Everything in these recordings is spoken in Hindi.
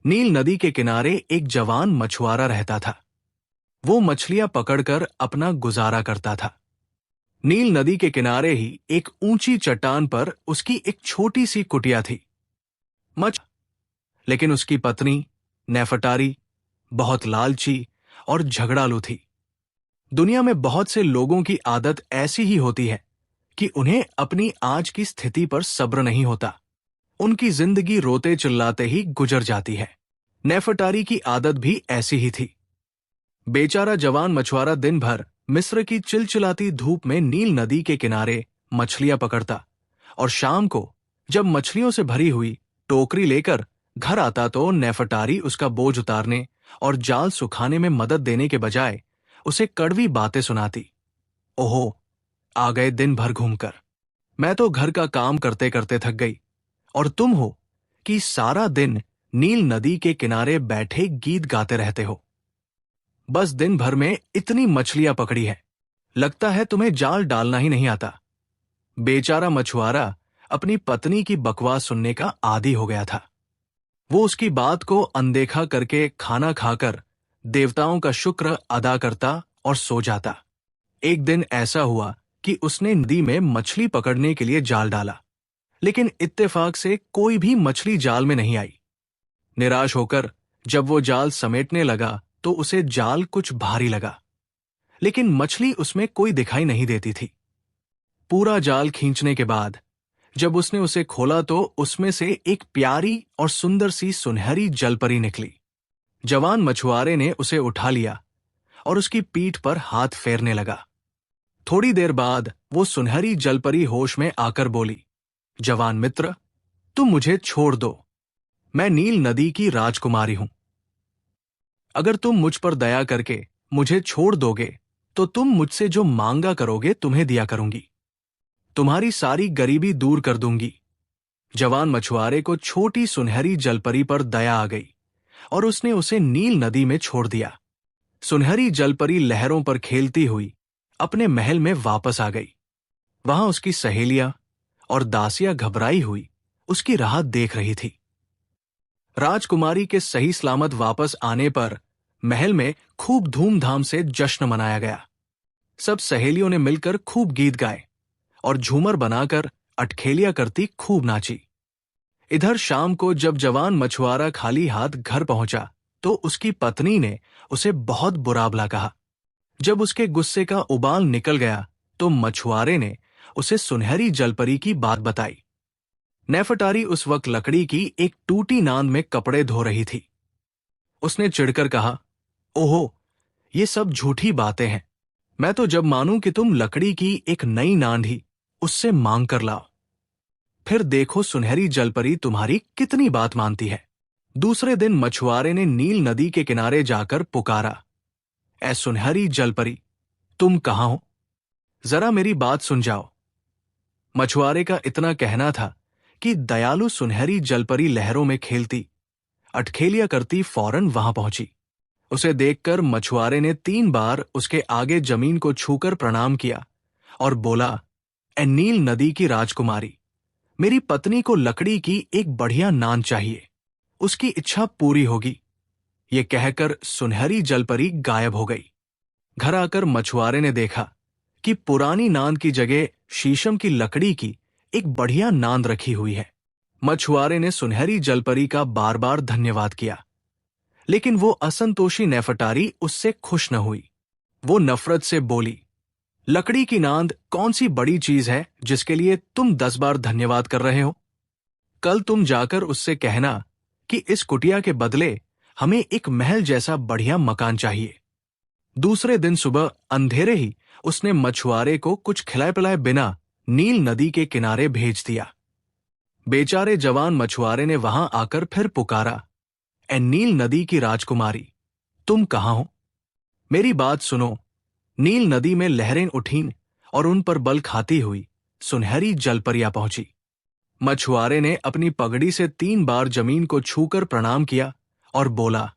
नील नदी के किनारे एक जवान मछुआरा रहता था। वो मछलियां पकड़कर अपना गुजारा करता था। नील नदी के किनारे ही एक ऊंची चट्टान पर उसकी एक छोटी सी कुटिया थी। मछ लेकिन उसकी पत्नी नेफटारी बहुत लालची और झगड़ालू थी। दुनिया में बहुत से लोगों की आदत ऐसी ही होती है कि उन्हें अपनी आज की स्थिति पर सब्र नहीं होता। उनकी जिंदगी रोते चिल्लाते ही गुजर जाती है। नेफटारी की आदत भी ऐसी ही थी। बेचारा जवान मछुआरा दिन भर मिस्र की चिलचिलाती धूप में नील नदी के किनारे मछलियां पकड़ता और शाम को जब मछलियों से भरी हुई टोकरी लेकर घर आता तो नेफटारी उसका बोझ उतारने और जाल सुखाने में मदद देने के बजाय उसे कड़वी बातें सुनाती। ओहो, आ गए दिन भर घूमकर। मैं तो घर का काम करते करते थक गई और तुम हो कि सारा दिन नील नदी के किनारे बैठे गीत गाते रहते हो। बस दिन भर में इतनी मछलियां पकड़ी है, लगता है तुम्हें जाल डालना ही नहीं आता। बेचारा मछुआरा अपनी पत्नी की बकवास सुनने का आदी हो गया था। वो उसकी बात को अनदेखा करके खाना खाकर देवताओं का शुक्र अदा करता और सो जाता। एक दिन ऐसा हुआ कि उसने नदी में मछली पकड़ने के लिए जाल डाला, लेकिन इत्तेफाक से कोई भी मछली जाल में नहीं आई। निराश होकर जब वो जाल समेटने लगा तो उसे जाल कुछ भारी लगा, लेकिन मछली उसमें कोई दिखाई नहीं देती थी। पूरा जाल खींचने के बाद जब उसने उसे खोला तो उसमें से एक प्यारी और सुंदर सी सुनहरी जलपरी निकली। जवान मछुआरे ने उसे उठा लिया और उसकी पीठ पर हाथ फेरने लगा। थोड़ी देर बाद वो सुनहरी जलपरी होश में आकर बोली, जवान मित्र, तुम मुझे छोड़ दो। मैं नील नदी की राजकुमारी हूं। अगर तुम मुझ पर दया करके मुझे छोड़ दोगे तो तुम मुझसे जो मांगा करोगे तुम्हें दिया करूंगी। तुम्हारी सारी गरीबी दूर कर दूंगी। जवान मछुआरे को छोटी सुनहरी जलपरी पर दया आ गई और उसने उसे नील नदी में छोड़ दिया। सुनहरी जलपरी लहरों पर खेलती हुई अपने महल में वापस आ गई। वहां उसकी सहेलियां और दासियां घबराई हुई उसकी राह देख रही थी। राजकुमारी के सही सलामत वापस आने पर महल में खूब धूमधाम से जश्न मनाया गया। सब सहेलियों ने मिलकर खूब गीत गाए और झूमर बनाकर अटखेलियां करती खूब नाची। इधर शाम को जब जवान मछुआरा खाली हाथ घर पहुंचा तो उसकी पत्नी ने उसे बहुत बुरा भला कहा। जब उसके गुस्से का उबाल निकल गया तो मछुआरे ने उसे सुनहरी जलपरी की बात बताई। नेफटारी उस वक्त लकड़ी की एक टूटी नांद में कपड़े धो रही थी। उसने चिढ़कर कहा, ओहो, ये सब झूठी बातें हैं। मैं तो जब मानूं कि तुम लकड़ी की एक नई नांद ही उससे मांग कर लाओ। फिर देखो सुनहरी जलपरी तुम्हारी कितनी बात मानती है। दूसरे दिन मछुआरे ने नील नदी के किनारे जाकर पुकारा, ऐ सुनहरी जलपरी, तुम कहां हो? जरा मेरी बात सुन जाओ। मछुआरे का इतना कहना था कि दयालु सुनहरी जलपरी लहरों में खेलती अटखेलियां करती फौरन वहां पहुंची। उसे देखकर मछुआरे ने 3 बार उसके आगे जमीन को छूकर प्रणाम किया और बोला, ए नील नदी की राजकुमारी, मेरी पत्नी को लकड़ी की एक बढ़िया नांद चाहिए। उसकी इच्छा पूरी होगी। ये कहकर सुनहरी जलपरी गायब हो गई। घर आकर मछुआरे ने देखा कि पुरानी नांद की जगह शीशम की लकड़ी की एक बढ़िया नांद रखी हुई है। मछुआरे ने सुनहरी जलपरी का बार बार धन्यवाद किया, लेकिन वो असंतोषी नेफटारी उससे खुश न हुई। वो नफरत से बोली, लकड़ी की नांद कौन सी बड़ी चीज है जिसके लिए तुम 10 बार धन्यवाद कर रहे हो? कल तुम जाकर उससे कहना कि इस कुटिया के बदले हमें एक महल जैसा बढ़िया मकान चाहिए। दूसरे दिन सुबह अंधेरे ही उसने मछुआरे को कुछ खिलाए पिलाए बिना नील नदी के किनारे भेज दिया। बेचारे जवान मछुआरे ने वहां आकर फिर पुकारा, ए नील नदी की राजकुमारी, तुम कहां हो? मेरी बात सुनो। नील नदी में लहरें उठीं और उन पर बल खाती हुई सुनहरी जलपरियां पहुंची। मछुआरे ने अपनी पगड़ी से 3 बार जमीन को छूकर प्रणाम किया और बोला,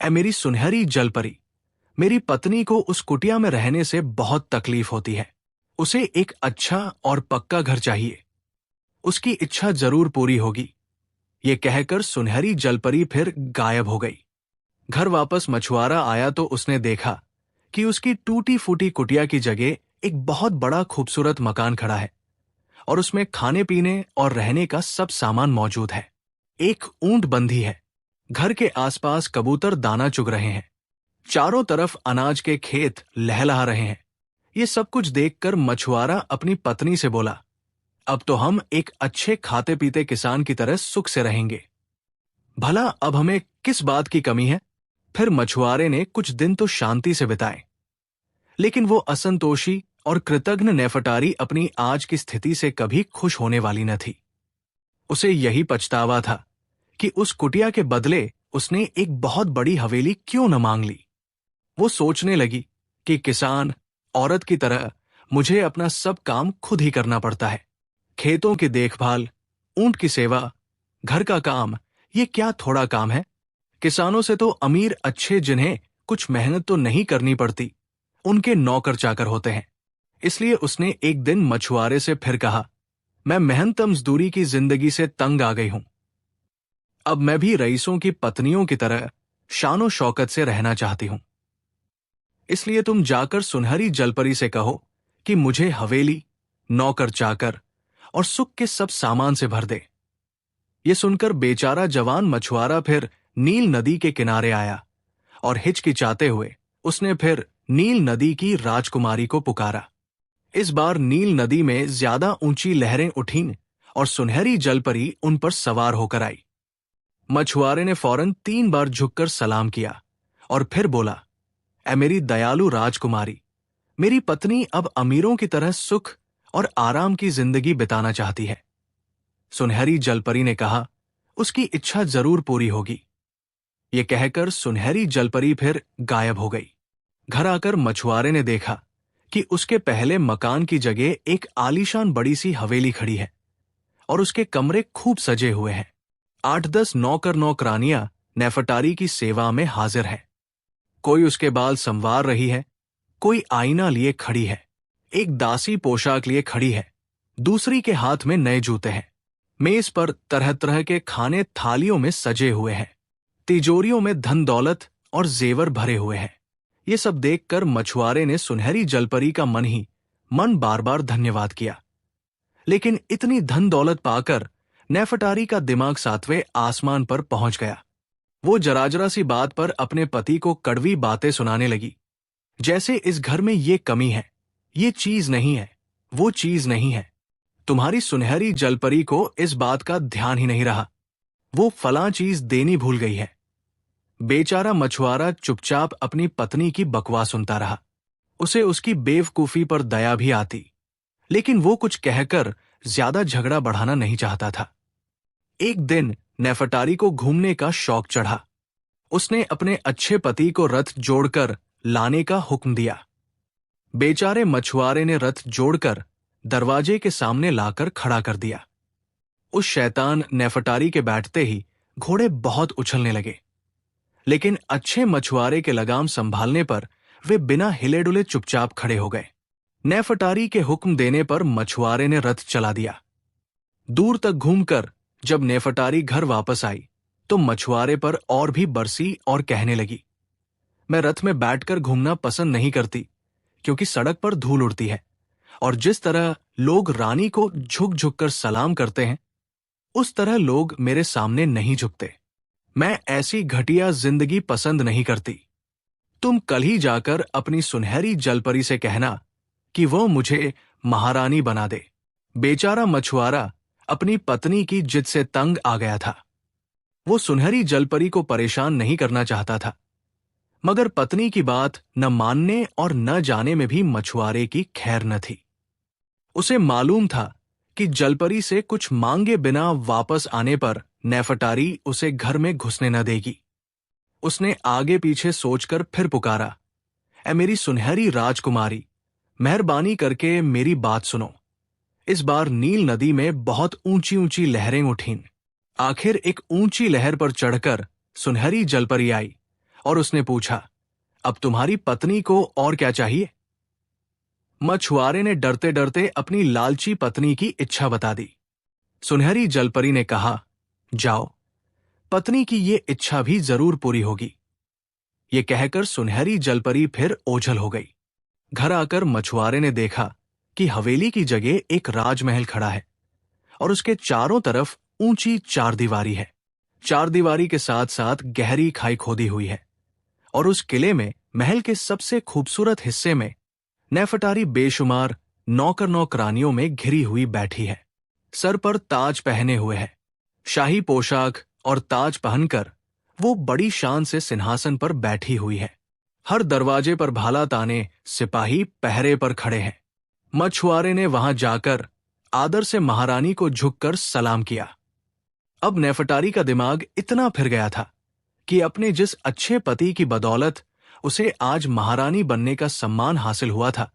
ऐ मेरी सुनहरी जलपरी, मेरी पत्नी को उस कुटिया में रहने से बहुत तकलीफ होती है। उसे एक अच्छा और पक्का घर चाहिए। उसकी इच्छा जरूर पूरी होगी। ये कहकर सुनहरी जलपरी फिर गायब हो गई। घर वापस मछुआरा आया तो उसने देखा कि उसकी टूटी फूटी कुटिया की जगह एक बहुत बड़ा खूबसूरत मकान खड़ा है और उसमें खाने पीने और रहने का सब सामान मौजूद है। एक ऊंट बंधी है। घर के आसपास कबूतर दाना चुग रहे हैं। चारों तरफ अनाज के खेत लहलहा रहे हैं। ये सब कुछ देखकर मछुआरा अपनी पत्नी से बोला, अब तो हम एक अच्छे खाते पीते किसान की तरह सुख से रहेंगे। भला अब हमें किस बात की कमी है? फिर मछुआरे ने कुछ दिन तो शांति से बिताए, लेकिन वो असंतोषी और कृतघ्न नेफटारी अपनी आज की स्थिति से कभी खुश होने वाली न थी। उसे यही पछतावा था कि उस कुटिया के बदले उसने एक बहुत बड़ी हवेली क्यों न मांग ली। वो सोचने लगी कि किसान औरत की तरह मुझे अपना सब काम खुद ही करना पड़ता है। खेतों की देखभाल, ऊंट की सेवा, घर का काम, ये क्या थोड़ा काम है? किसानों से तो अमीर अच्छे जिन्हें कुछ मेहनत तो नहीं करनी पड़ती, उनके नौकर चाकर होते हैं। इसलिए उसने एक दिन मछुआरे से फिर कहा, मैं मेहनत मजदूरी की जिंदगी से तंग आ गई हूं। अब मैं भी रईसों की पत्नियों की तरह शानो शौकत से रहना चाहती हूं। इसलिए तुम जाकर सुनहरी जलपरी से कहो कि मुझे हवेली, नौकर चाकर और सुख के सब सामान से भर दे। ये सुनकर बेचारा जवान मछुआरा फिर नील नदी के किनारे आया और हिचकिचाते हुए उसने फिर नील नदी की राजकुमारी को पुकारा। इस बार नील नदी में ज्यादा ऊंची लहरें उठीं और सुनहरी जलपरी उन पर सवार होकर आई। मछुआरे ने फौरन 3 बार झुककर सलाम किया और फिर बोला, ऐ मेरी दयालु राजकुमारी, मेरी पत्नी अब अमीरों की तरह सुख और आराम की जिंदगी बिताना चाहती है। सुनहरी जलपरी ने कहा, उसकी इच्छा जरूर पूरी होगी। ये कहकर सुनहरी जलपरी फिर गायब हो गई। घर आकर मछुआरे ने देखा कि उसके पहले मकान की जगह एक आलीशान बड़ी सी हवेली खड़ी है और उसके कमरे खूब सजे हुए हैं। 8-10 नौकर नौकरानियां नेफटारी की सेवा में हाजिर हैं। कोई उसके बाल संवार रही है, कोई आईना लिए खड़ी है, एक दासी पोशाक लिए खड़ी है, दूसरी के हाथ में नए जूते हैं। मेज पर तरह तरह के खाने थालियों में सजे हुए हैं। तिजोरियों में धन दौलत और जेवर भरे हुए हैं। ये सब देखकर मछुआरे ने सुनहरी जलपरी का मन बार बार धन्यवाद किया। लेकिन इतनी धन दौलत पाकर नेफटारी का दिमाग 7वें आसमान पर पहुंच गया। वो जरा सी बात पर अपने पति को कड़वी बातें सुनाने लगी, जैसे इस घर में ये कमी है, ये चीज नहीं है, वो चीज नहीं है। तुम्हारी सुनहरी जलपरी को इस बात का ध्यान ही नहीं रहा, वो फलां चीज देनी भूल गई है। बेचारा मछुआरा चुपचाप अपनी पत्नी की बकवास सुनता रहा। उसे उसकी बेवकूफी पर दया भी आती, लेकिन वो कुछ कहकर ज्यादा झगड़ा बढ़ाना नहीं चाहता था। एक दिन नेफटारी को घूमने का शौक चढ़ा। उसने अपने अच्छे पति को रथ जोड़कर लाने का हुक्म दिया। बेचारे मछुआरे ने रथ जोड़कर दरवाजे के सामने लाकर खड़ा कर दिया। उस शैतान नेफटारी के बैठते ही घोड़े बहुत उछलने लगे, लेकिन अच्छे मछुआरे के लगाम संभालने पर वे बिना हिले डुले चुपचाप खड़े हो गए। नेफटारी के हुक्म देने पर मछुआरे ने रथ चला दिया। दूर तक घूमकर जब नेफटारी घर वापस आई तो मछुआरे पर और भी बरसी और कहने लगी, मैं रथ में बैठकर घूमना पसंद नहीं करती, क्योंकि सड़क पर धूल उड़ती है और जिस तरह लोग रानी को झुक झुक कर सलाम करते हैं, उस तरह लोग मेरे सामने नहीं झुकते। मैं ऐसी घटिया जिंदगी पसंद नहीं करती। तुम कल ही जाकर अपनी सुनहरी जलपरी से कहना कि वो मुझे महारानी बना दे। बेचारा मछुआरा अपनी पत्नी की जिद से तंग आ गया था। वो सुनहरी जलपरी को परेशान नहीं करना चाहता था, मगर पत्नी की बात न मानने और न जाने में भी मछुआरे की खैर न थी। उसे मालूम था कि जलपरी से कुछ मांगे बिना वापस आने पर नेफटारी उसे घर में घुसने न देगी। उसने आगे पीछे सोचकर फिर पुकारा, ऐ मेरी सुनहरी राजकुमारी, मेहरबानी करके मेरी बात सुनो। इस बार नील नदी में बहुत ऊंची ऊंची लहरें उठीं। आखिर एक ऊंची लहर पर चढ़कर सुनहरी जलपरी आई और उसने पूछा, अब तुम्हारी पत्नी को और क्या चाहिए? मछुआरे ने डरते डरते अपनी लालची पत्नी की इच्छा बता दी। सुनहरी जलपरी ने कहा, जाओ, पत्नी की ये इच्छा भी जरूर पूरी होगी। ये कहकर सुनहरी जलपरी फिर ओझल हो गई। घर आकर मछुआरे ने देखा कि हवेली की जगह एक राजमहल खड़ा है और उसके चारों तरफ ऊंची चारदीवारी है। चारदीवारी के साथ साथ गहरी खाई खोदी हुई है और उस किले में महल के सबसे खूबसूरत हिस्से में नेफटारी बेशुमार नौकर नौकरानियों में घिरी हुई बैठी है। सर पर ताज पहने हुए है। शाही पोशाक और ताज पहनकर वो बड़ी शान से सिंहासन पर बैठी हुई है। हर दरवाजे पर भाला ताने सिपाही पहरे पर खड़े हैं। मछुआरे ने वहां जाकर आदर से महारानी को झुककर सलाम किया। अब नेफटारी का दिमाग इतना फिर गया था कि अपने जिस अच्छे पति की बदौलत उसे आज महारानी बनने का सम्मान हासिल हुआ था,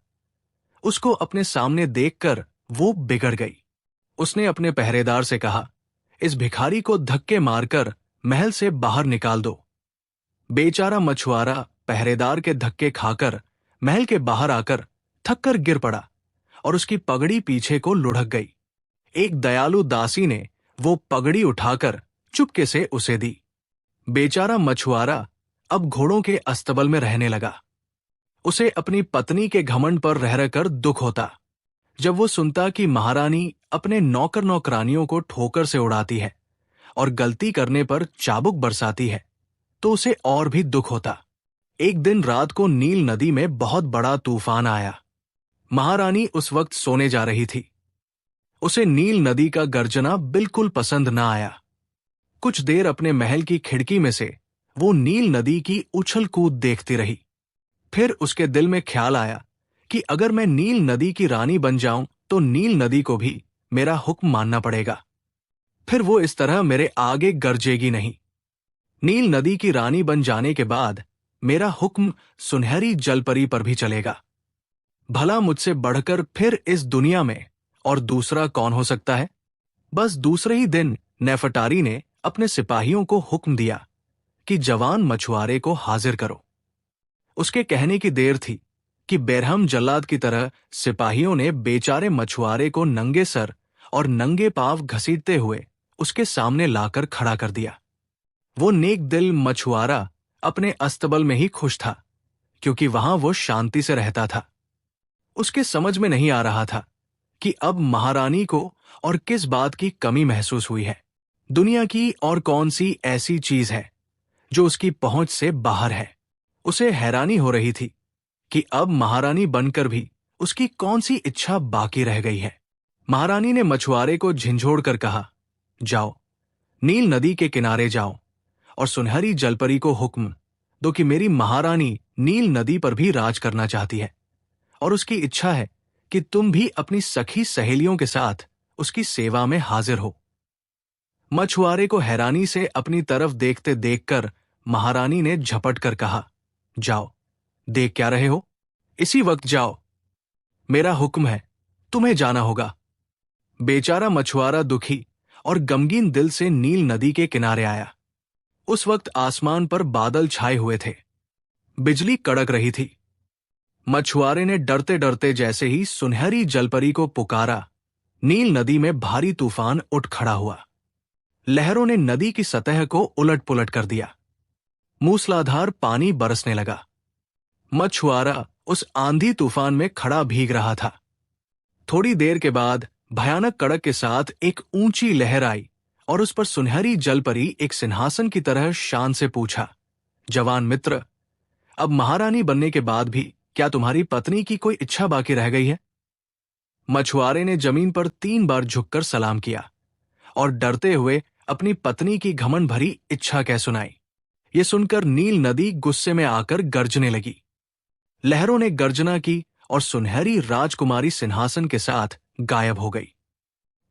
उसको अपने सामने देखकर वो बिगड़ गई। उसने अपने पहरेदार से कहा, इस भिखारी को धक्के मारकर महल से बाहर निकाल दो। बेचारा मछुआरा पहरेदार के धक्के खाकर महल के बाहर आकर थककर गिर पड़ा और उसकी पगड़ी पीछे को लुढ़क गई। एक दयालु दासी ने वो पगड़ी उठाकर चुपके से उसे दी। बेचारा मछुआरा अब घोड़ों के अस्तबल में रहने लगा। उसे अपनी पत्नी के घमंड पर रह रहकर दुख होता। जब वो सुनता कि महारानी अपने नौकर नौकरानियों को ठोकर से उड़ाती है और गलती करने पर चाबुक बरसाती है, तो उसे और भी दुख होता। एक दिन रात को नील नदी में बहुत बड़ा तूफान आया। महारानी उस वक्त सोने जा रही थी। उसे नील नदी का गर्जना बिल्कुल पसंद न आया। कुछ देर अपने महल की खिड़की में से वो नील नदी की उछल कूद देखती रही। फिर उसके दिल में ख्याल आया कि अगर मैं नील नदी की रानी बन जाऊं तो नील नदी को भी मेरा हुक्म मानना पड़ेगा। फिर वो इस तरह मेरे आगे गरजेगी नहीं। नील नदी की रानी बन जाने के बाद मेरा हुक्म सुनहरी जलपरी पर भी चलेगा। भला मुझसे बढ़कर फिर इस दुनिया में और दूसरा कौन हो सकता है। बस दूसरे ही दिन नेफटारी ने अपने सिपाहियों को हुक्म दिया कि जवान मछुआरे को हाजिर करो। उसके कहने की देर थी कि बेरहम जल्लाद की तरह सिपाहियों ने बेचारे मछुआरे को नंगे सर और नंगे पांव घसीटते हुए उसके सामने लाकर खड़ा कर दिया। वो नेक दिल मछुआरा अपने अस्तबल में ही खुश था, क्योंकि वहां वो शांति से रहता था। उसके समझ में नहीं आ रहा था कि अब महारानी को और किस बात की कमी महसूस हुई है। दुनिया की और कौन सी ऐसी चीज है जो उसकी पहुंच से बाहर है। उसे हैरानी हो रही थी कि अब महारानी बनकर भी उसकी कौन सी इच्छा बाकी रह गई है। महारानी ने मछुआरे को झिंझोड़कर कहा, जाओ, नील नदी के किनारे जाओ और सुनहरी जलपरी को हुक्म दो कि मेरी महारानी नील नदी पर भी राज करना चाहती है और उसकी इच्छा है कि तुम भी अपनी सखी सहेलियों के साथ उसकी सेवा में हाजिर हो। मछुआरे को हैरानी से अपनी तरफ देखते देखकर महारानी ने झपट कर कहा, जाओ, देख क्या रहे हो, इसी वक्त जाओ, मेरा हुक्म है, तुम्हें जाना होगा। बेचारा मछुआरा दुखी और गमगीन दिल से नील नदी के किनारे आया। उस वक्त आसमान पर बादल छाए हुए थे, बिजली कड़क रही थी। मछुआरे ने डरते डरते जैसे ही सुनहरी जलपरी को पुकारा, नील नदी में भारी तूफान उठ खड़ा हुआ। लहरों ने नदी की सतह को उलट पुलट कर दिया। मूसलाधार पानी बरसने लगा। मछुआरा उस आंधी तूफान में खड़ा भीग रहा था। थोड़ी देर के बाद भयानक कड़क के साथ एक ऊंची लहर आई और उस पर सुनहरी जलपरी एक सिंहासन की तरह शान से पूछा, जवान मित्र, अब महारानी बनने के बाद भी क्या तुम्हारी पत्नी की कोई इच्छा बाकी रह गई है? मछुआरे ने जमीन पर 3 बार झुककर सलाम किया और डरते हुए अपनी पत्नी की घमंड भरी इच्छा कह सुनाई। ये सुनकर नील नदी गुस्से में आकर गर्जने लगी। लहरों ने गर्जना की और सुनहरी राजकुमारी सिंहासन के साथ गायब हो गई।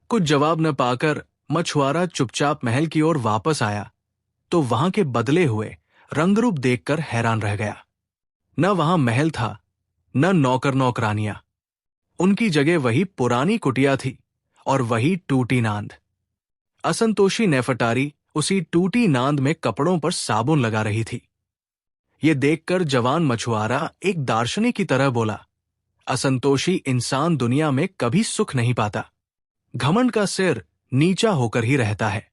कुछ जवाब न पाकर मछुआरा चुपचाप महल की ओर वापस आया तो वहां के बदले हुए रंगरूप देखकर हैरान रह गया। न वहां महल था, न नौकर नौकरानियां। उनकी जगह वही पुरानी कुटिया थी और वही टूटी नांद। असंतोषी नेफटारी उसी टूटी नांद में कपड़ों पर साबुन लगा रही थी। ये देखकर जवान मछुआरा एक दार्शनिक की तरह बोला, असंतोषी इंसान दुनिया में कभी सुख नहीं पाता। घमंड का सिर नीचा होकर ही रहता है।